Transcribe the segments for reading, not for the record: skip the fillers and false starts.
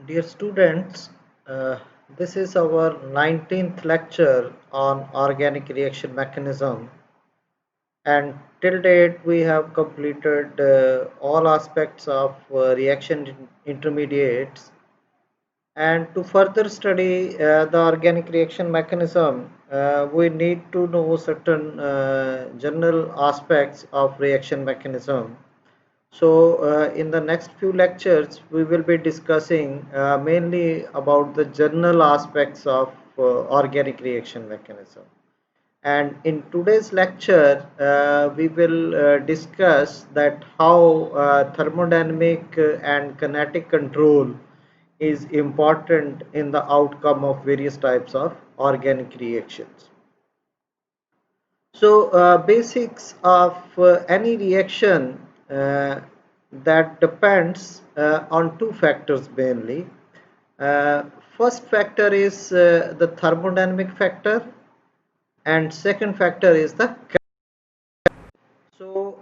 Dear students, this is our 19th lecture on organic reaction mechanism, and till date we have completed all aspects of reaction intermediates. And to further study the organic reaction mechanism, we need to know certain general aspects of reaction mechanism. So, in the next few lectures, we will be discussing mainly about the general aspects of organic reaction mechanism. And in today's lecture, we will discuss that how thermodynamic and kinetic control is important in the outcome of various types of organic reactions. So, basics of any reaction that depends on two factors mainly. Uh, First factor is the thermodynamic factor, and second factor is the. So,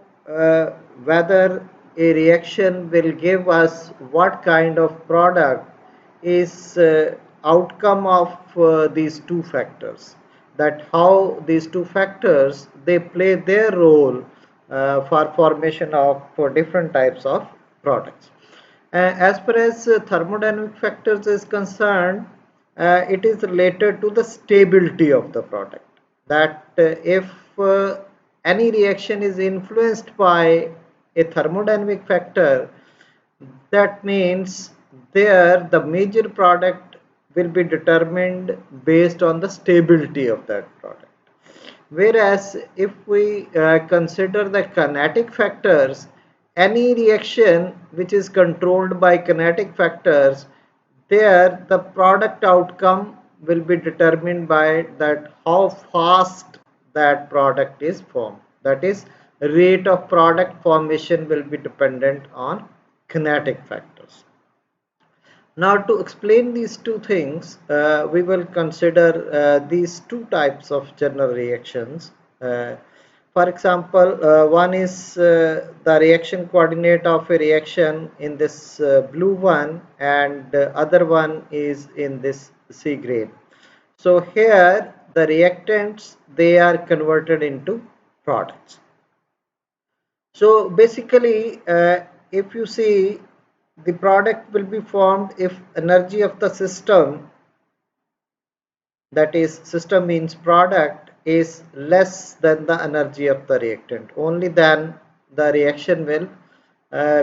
whether a reaction will give us what kind of product is outcome of these two factors. That how these two factors they play their role for formation of for different types of products. As far as thermodynamic factors is concerned, it is related to the stability of the product. That if any reaction is influenced by a thermodynamic factor, that means there the major product will be determined based on the stability of that product. Whereas if we consider the kinetic factors, any reaction which is controlled by kinetic factors, there the product outcome will be determined by that how fast that product is formed. That is, rate of product formation will be dependent on kinetic factors. Now, to explain these two things, we will consider these two types of general reactions. For example, one is the reaction coordinate of a reaction in this blue one, and other one is in this C grade. So here the reactants they are converted into products. So basically, if you see, the product will be formed if energy of the system, that is system means product, is less than the energy of the reactant. Only then the reaction will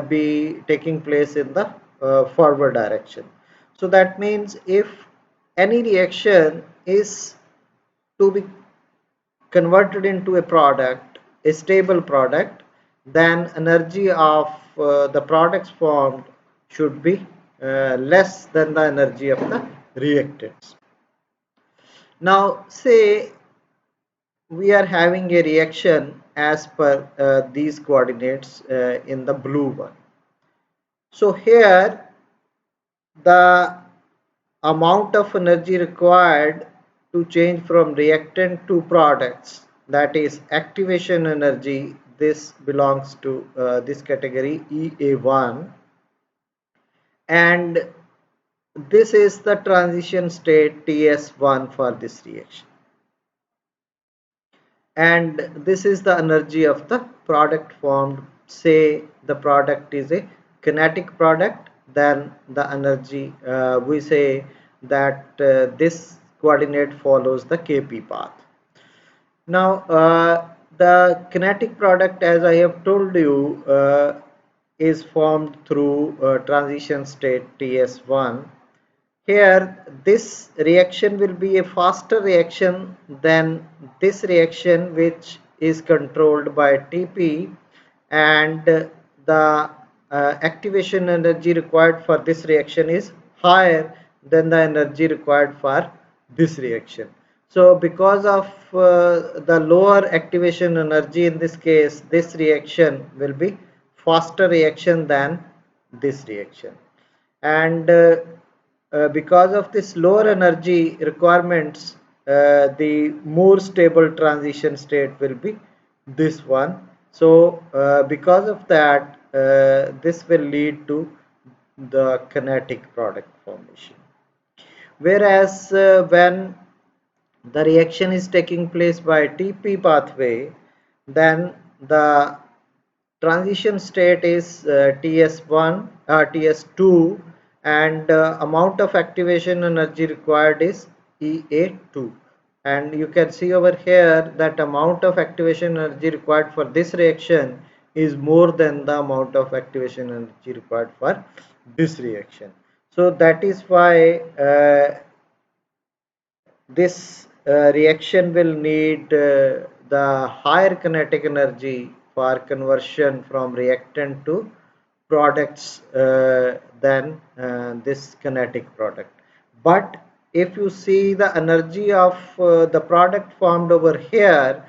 be taking place in the forward direction. So that means if any reaction is to be converted into a product, a stable product, then energy of the products formed should be less than the energy of the reactants. Now, say we are having a reaction as per these coordinates in the blue one. So here the amount of energy required to change from reactant to products, that is activation energy, this belongs to this category EA1, and this is the transition state TS1 for this reaction, and this is the energy of the product formed. Say the product is a kinetic product, then the energy we say that this coordinate follows the Kp path. Now the kinetic product, as I have told you, is formed through transition state TS1. Here this reaction will be a faster reaction than this reaction, which is controlled by Tp, and the activation energy required for this reaction is higher than the energy required for this reaction. So because of the lower activation energy in this case, this reaction will be faster reaction than this reaction, and because of this lower energy requirements, the more stable transition state will be this one. So because of that, this will lead to the kinetic product formation. Whereas when the reaction is taking place by TP pathway, then the transition state is TS1, TS2, and amount of activation energy required is EA2. And you can see over here that amount of activation energy required for this reaction is more than the amount of activation energy required for this reaction. So that is why this reaction will need the higher kinetic energy for conversion from reactant to products than this kinetic product. But if you see the energy of the product formed over here,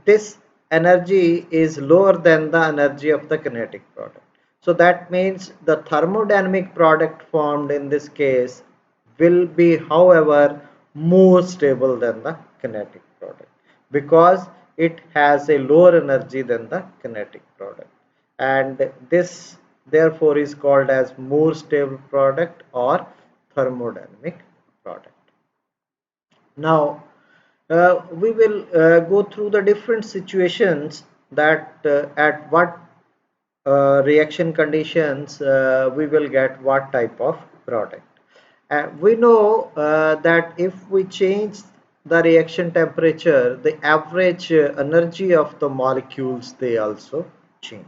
this energy is lower than the energy of the kinetic product. So that means the thermodynamic product formed in this case will be, however, more stable than the kinetic product because it has a lower energy than the kinetic product, and this therefore is called as more stable product or thermodynamic product. Now we will go through the different situations that at what reaction conditions we will get what type of product. We know that if we change the reaction temperature, the average energy of the molecules they also change.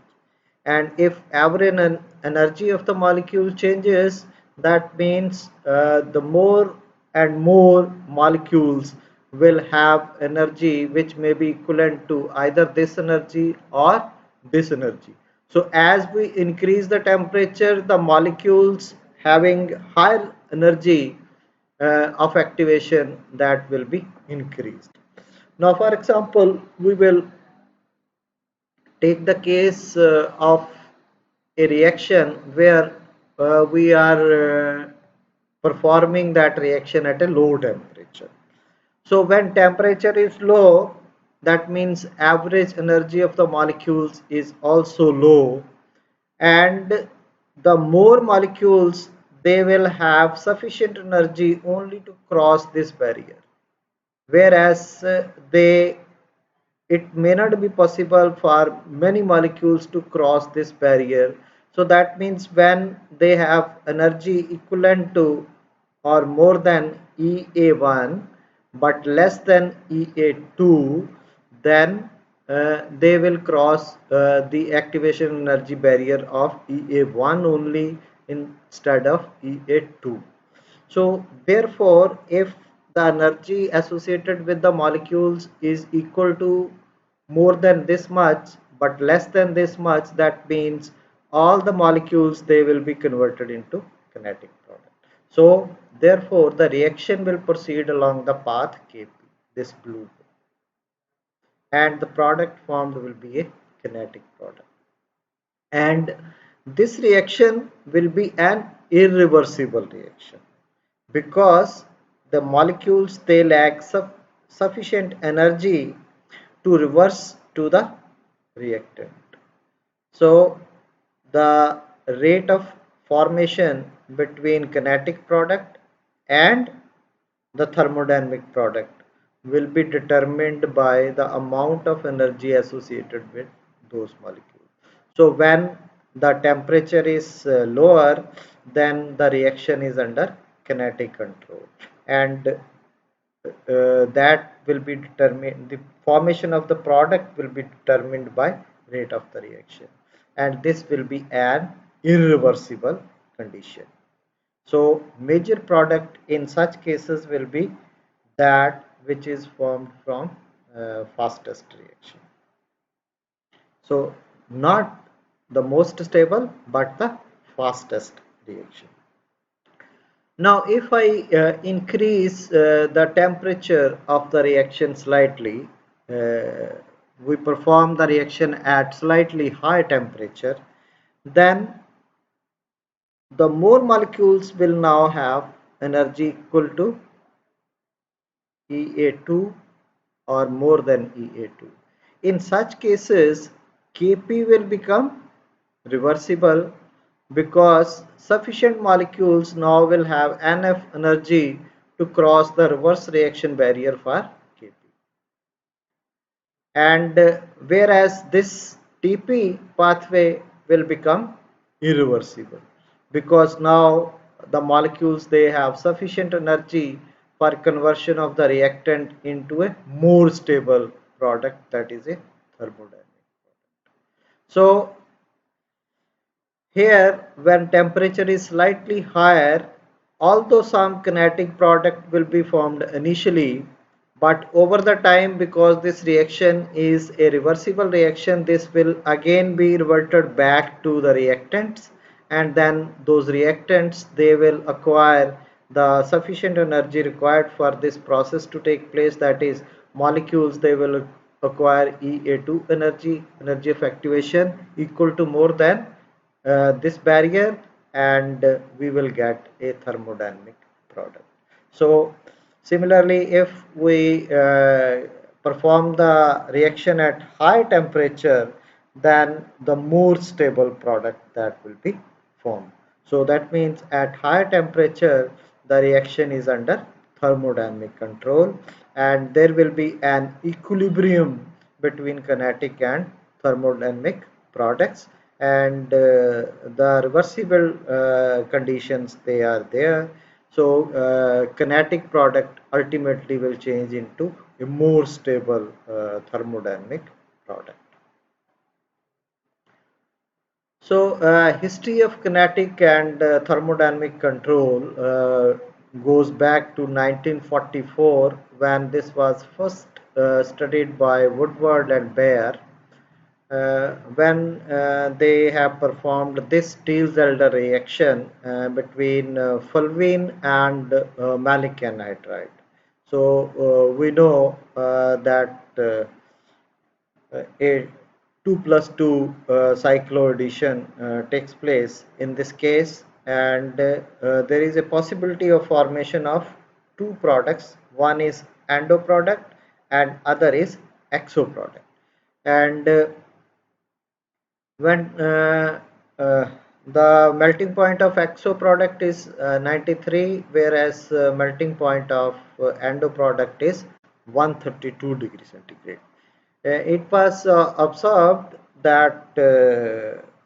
And if average energy of the molecule changes, that means the more and more molecules will have energy which may be equivalent to either this energy or this energy. So as we increase the temperature, the molecules having higher energy of activation, that will be increased. Now for example, we will take the case of a reaction where we are performing that reaction at a low temperature. So when temperature is low, that means average energy of the molecules is also low, and the more molecules, they will have sufficient energy only to cross this barrier, whereas they it may not be possible for many molecules to cross this barrier. So that means when they have energy equivalent to or more than EA1 but less than EA2, then they will cross the activation energy barrier of EA1 only instead of EA2. So therefore, if the energy associated with the molecules is equal to more than this much but less than this much, that means all the molecules they will be converted into kinetic product. So therefore, the reaction will proceed along the path Kp, this blue, and the product formed will be a kinetic product. And this reaction will be an irreversible reaction because the molecules they lack sufficient energy to reverse to the reactant. So the rate of formation between kinetic product and the thermodynamic product will be determined by the amount of energy associated with those molecules. So when the temperature is lower, then the reaction is under kinetic control, and that will be determined, the formation of the product will be determined by rate of the reaction, and this will be an irreversible condition. So major product in such cases will be that which is formed from fastest reaction. So not the most stable but the fastest reaction. Now if I increase the temperature of the reaction slightly, we perform the reaction at slightly high temperature, then the more molecules will now have energy equal to EA2 or more than EA2. In such cases, Kp will become reversible because sufficient molecules now will have enough energy to cross the reverse reaction barrier for Kp. And whereas this Tp pathway will become irreversible because now the molecules they have sufficient energy for conversion of the reactant into a more stable product, that is a thermodynamic. So here, when temperature is slightly higher, although some kinetic product will be formed initially, but over the time, because this reaction is a reversible reaction, this will again be reverted back to the reactants, and then those reactants they will acquire the sufficient energy required for this process to take place. That is, molecules they will acquire EA2 energy of activation equal to more than this barrier, and we will get a thermodynamic product. So similarly, if we perform the reaction at high temperature, then the more stable product that will be formed. So that means at high temperature the reaction is under thermodynamic control, and there will be an equilibrium between kinetic and thermodynamic products, and the reversible conditions they are there. So kinetic product ultimately will change into a more stable thermodynamic product. So history of kinetic and thermodynamic control goes back to 1944, when this was first studied by Woodward and Baer, when they have performed this Diels-Alder reaction between fulvene and maleic anhydride. So we know that a 2 plus 2 cycloaddition takes place in this case, and there is a possibility of formation of two products. One is endo product and other is exo product. And when the melting point of exo product is 93, whereas melting point of endo product is 132 degrees centigrade. It was observed that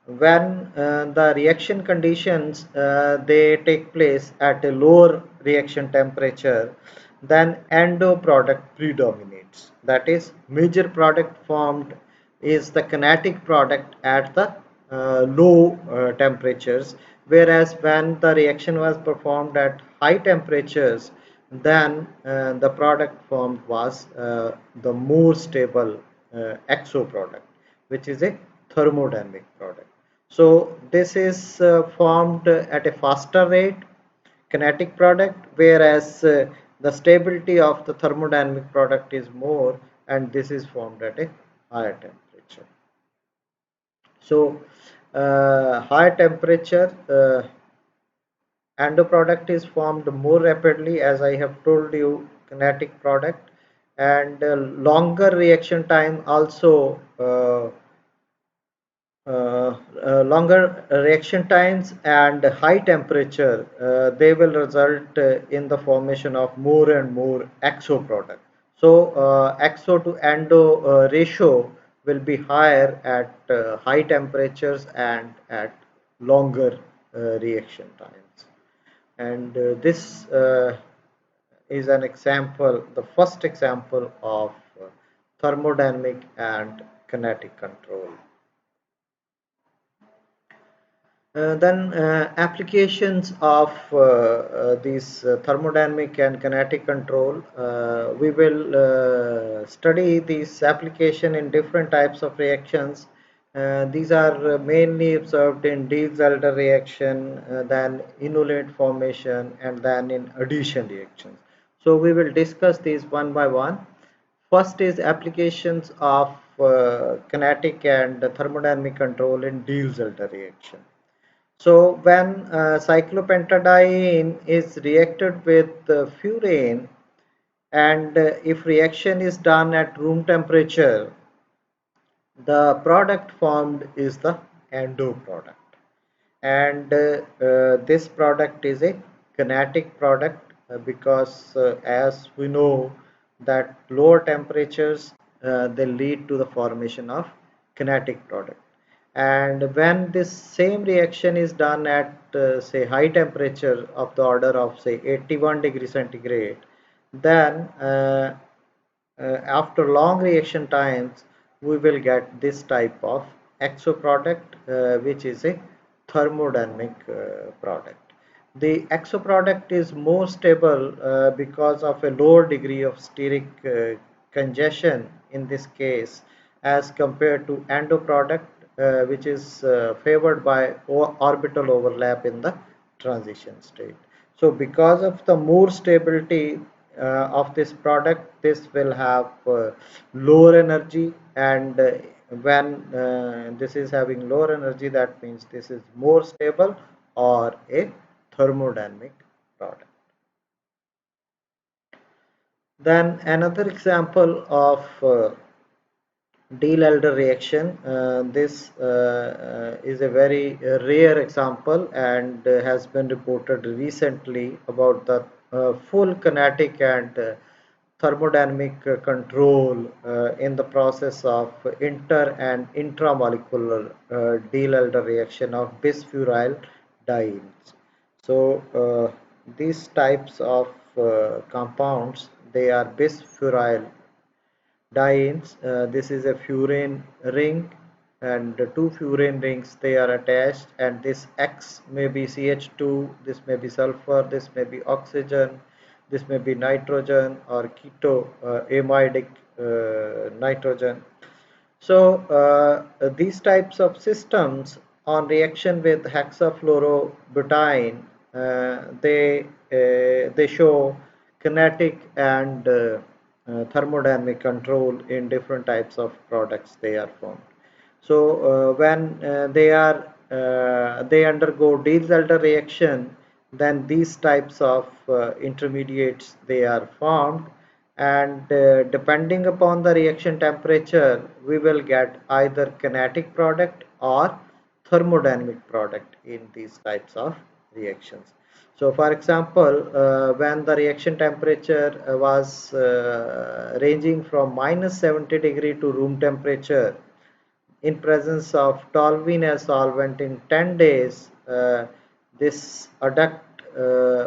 when the reaction conditions they take place at a lower reaction temperature, then endo product predominates. That is, major product formed is the kinetic product at the low temperatures, whereas when the reaction was performed at high temperatures, then the product formed was the more stable exo product, which is a thermodynamic product. So this is formed at a faster rate, kinetic product, whereas the stability of the thermodynamic product is more, and this is formed at a higher temperature. So high temperature endo product is formed more rapidly, as I have told you, kinetic product, and longer reaction time also longer reaction times and high temperature they will result in the formation of more and more exo product. So exo to endo ratio will be higher at high temperatures and at longer reaction times, and this is an example, the first example of thermodynamic and kinetic control. Then applications of these thermodynamic and kinetic control. We will study this application in different types of reactions. These are mainly observed in Diels-Alder reaction, then inulate formation, and then in addition reactions. So we will discuss these one by one. First is applications of kinetic and thermodynamic control in Diels-Alder reaction. So when cyclopentadiene is reacted with furane, and if reaction is done at room temperature, the product formed is the endo product. and this product is a kinetic product because as we know that lower temperatures they lead to the formation of kinetic product, and when this same reaction is done at say high temperature of the order of say 81 degrees centigrade, then after long reaction times we will get this type of exo product which is a thermodynamic product. The exo product is more stable because of a lower degree of steric congestion in this case as compared to endo product which is favored by orbital overlap in the transition state. So because of the more stability of this product, this will have lower energy, and when this is having lower energy, that means this is more stable or a thermodynamic product. Then another example of Diel-Alder reaction. This is a very rare example and has been reported recently about the full kinetic and thermodynamic control in the process of inter and intramolecular Diel-Alder reaction of bisfuryl dienes. So these types of compounds, they are bisfuryl dienes. This is a furane ring, and the two furane rings they are attached, and this X may be CH2, this may be sulfur, this may be oxygen, this may be nitrogen or keto amidic nitrogen. So these types of systems on reaction with hexafluorobutane, they show kinetic and thermodynamic control in different types of products they are formed. So when they undergo Diels-Alder reaction, then these types of intermediates they are formed, and depending upon the reaction temperature we will get either kinetic product or thermodynamic product in these types of reactions. So for example, when the reaction temperature was ranging from -70 degree to room temperature in presence of toluene as solvent in 10 days, this adduct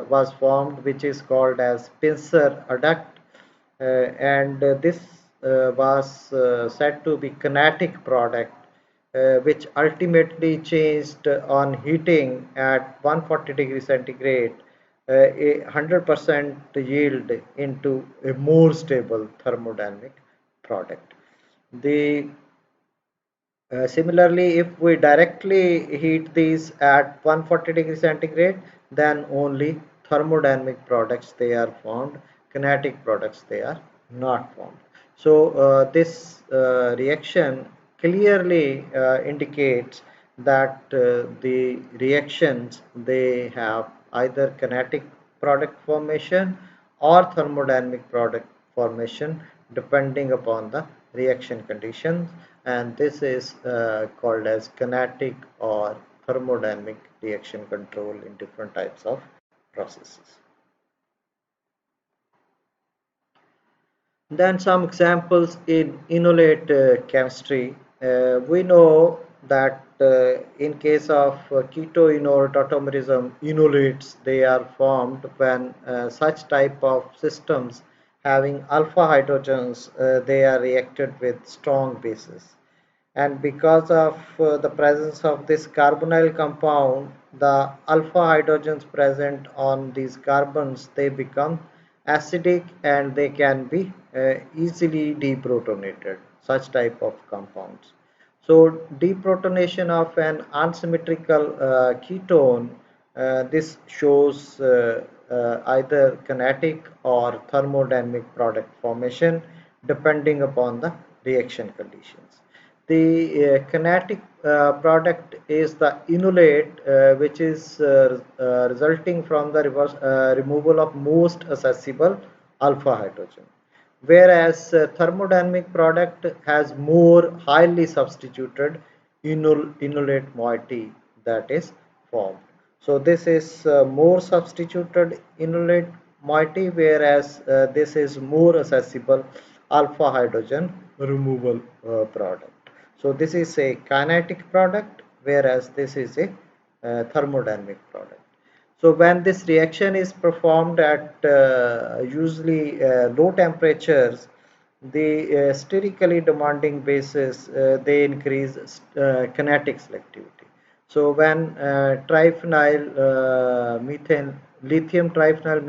was formed which is called as pincer adduct, and this was said to be kinetic product which ultimately changed on heating at 140 degrees centigrade a 100% yield into a more stable thermodynamic product. The Similarly, if we directly heat these at 140 degrees centigrade, then only thermodynamic products they are formed, kinetic products they are not formed. So this reaction clearly indicates that the reactions they have either kinetic product formation or thermodynamic product formation depending upon the reaction conditions, and this is called as kinetic or thermodynamic reaction control in different types of processes. Then some examples in enolate chemistry. We know that in case of ketoenol tautomerism, enolates they are formed when such type of systems having alpha hydrogens they are reacted with strong bases, and because of the presence of this carbonyl compound, the alpha hydrogens present on these carbons they become acidic and they can be easily deprotonated, such type of compounds. So deprotonation of an unsymmetrical ketone, this shows either kinetic or thermodynamic product formation depending upon the reaction conditions. The kinetic product is the enolate which is resulting from the removal of most accessible alpha hydrogen, whereas thermodynamic product has more highly substituted enolate moiety that is formed. So this is more substituted inulate moiety, whereas this is more accessible alpha hydrogen removal product. So this is a kinetic product, whereas this is a thermodynamic product. So when this reaction is performed at usually low temperatures, the sterically demanding bases they increase kinetic selectivity. So when triphenyl methane lithium triphenyl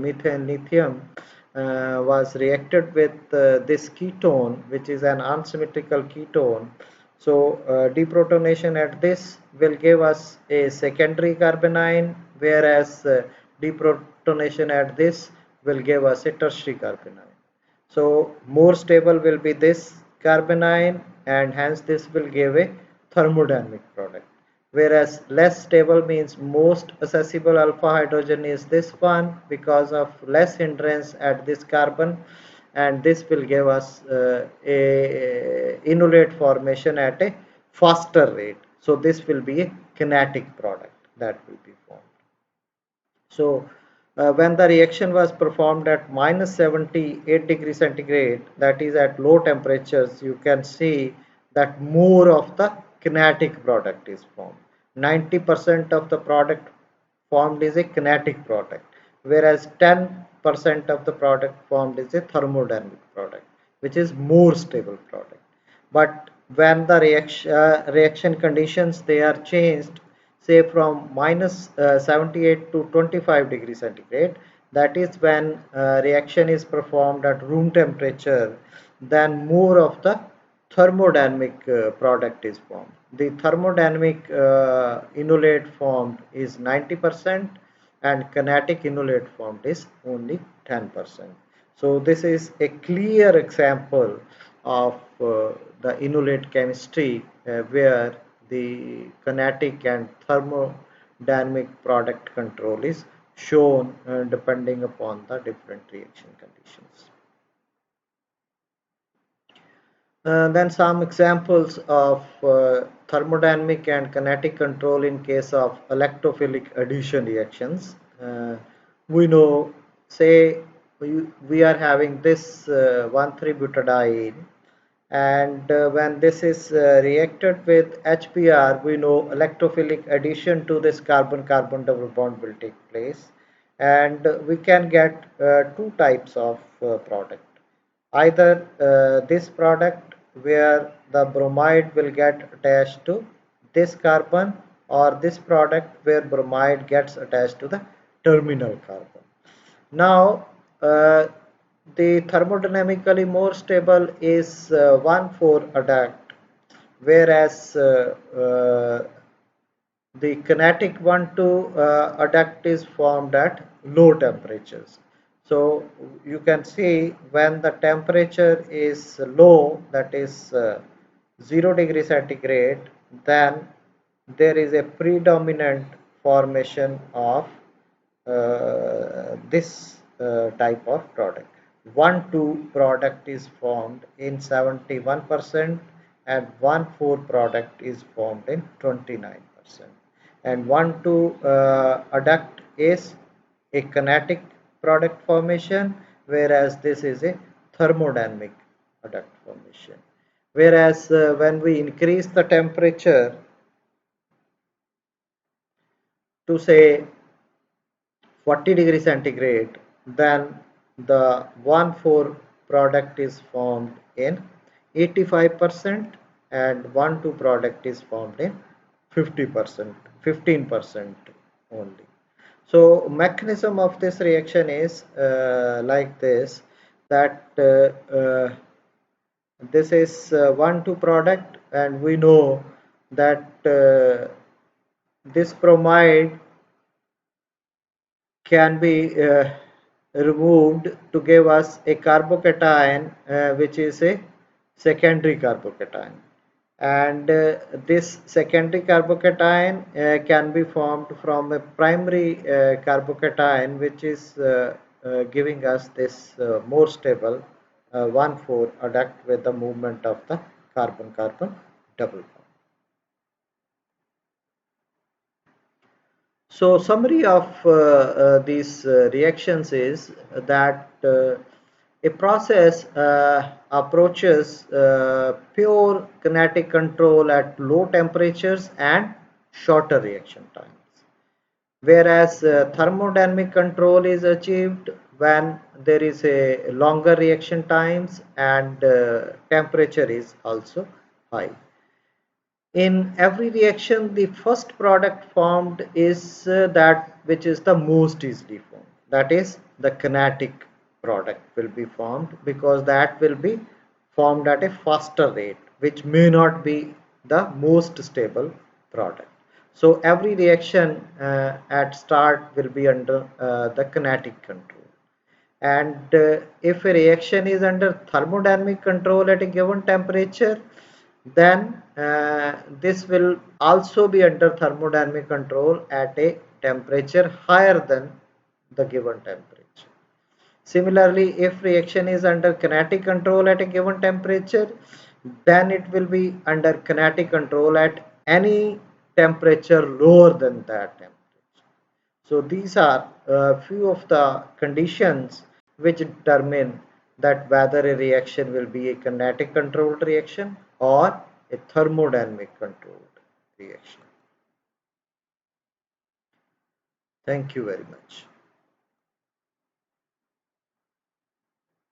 methane lithium was reacted with this ketone, which is an unsymmetrical ketone. So deprotonation at this will give us a secondary carbanion, whereas deprotonation at this will give us a tertiary carbanion. So more stable will be this carbanion, and hence this will give a thermodynamic product. Whereas less stable means most accessible alpha hydrogen is this one because of less hindrance at this carbon, and this will give us a inulate formation at a faster rate. So this will be a kinetic product that will be formed. So when the reaction was performed at minus 78 degrees centigrade, that is at low temperatures, you can see that more of the kinetic product is formed. 90% of the product formed is a kinetic product, whereas 10% of the product formed is a thermodynamic product, which is more stable product. But when the reaction conditions they are changed, say from minus 78 to 25 degrees centigrade, that is when reaction is performed at room temperature, then more of the thermodynamic product is formed. The thermodynamic inulate formed is 90% and kinetic inulate formed is only 10%. So this is a clear example of the inulate chemistry where the kinetic and thermodynamic product control is shown depending upon the different reaction conditions. Then some examples of thermodynamic and kinetic control in case of electrophilic addition reactions. We know, say we are having this 1,3-butadiene, and when this is reacted with HBr, we know electrophilic addition to this carbon-carbon double bond will take place, and we can get two types of product. Either this product where the bromide will get attached to this carbon, or this product where bromide gets attached to the terminal carbon. Now uh, the thermodynamically more stable is 1,4 adduct, whereas the kinetic 1,2 adduct is formed at low temperatures. So you can see when the temperature is low, that is 0 degree centigrade, then there is a predominant formation of this type of product. 1,2 product is formed in 71% and 1,4 product is formed in 29%. And 1,2 adduct is a kinetic product formation, whereas this is a thermodynamic adduct formation. Whereas when we increase the temperature to say 40 degree centigrade, then the 1,4 product is formed in 85% and 1,2 product is formed in 50%, 15% only. So mechanism of this reaction is like this, that this is 1,2 product, and we know that this bromide can be removed to give us a carbocation which is a secondary carbocation, and this secondary carbocation can be formed from a primary carbocation which is giving us this more stable 1,4 adduct with the movement of the carbon-carbon double bond. So summary of these reactions is that a process approaches pure kinetic control at low temperatures and shorter reaction times, whereas thermodynamic control is achieved when there is a longer reaction times and temperature is also high. In every reaction, the first product formed is that which is the most easily formed. That is, the kinetic product will be formed because that will be formed at a faster rate, which may not be the most stable product. So every reaction at start will be under the kinetic control. And if a reaction is under thermodynamic control at a given temperature, then this will also be under thermodynamic control at a temperature higher than the given temperature. Similarly, if reaction is under kinetic control at a given temperature, then it will be under kinetic control at any temperature lower than that temperature. So these are a few of the conditions which determine that whether a reaction will be a kinetic controlled reaction or a thermodynamic controlled reaction. Thank you very much.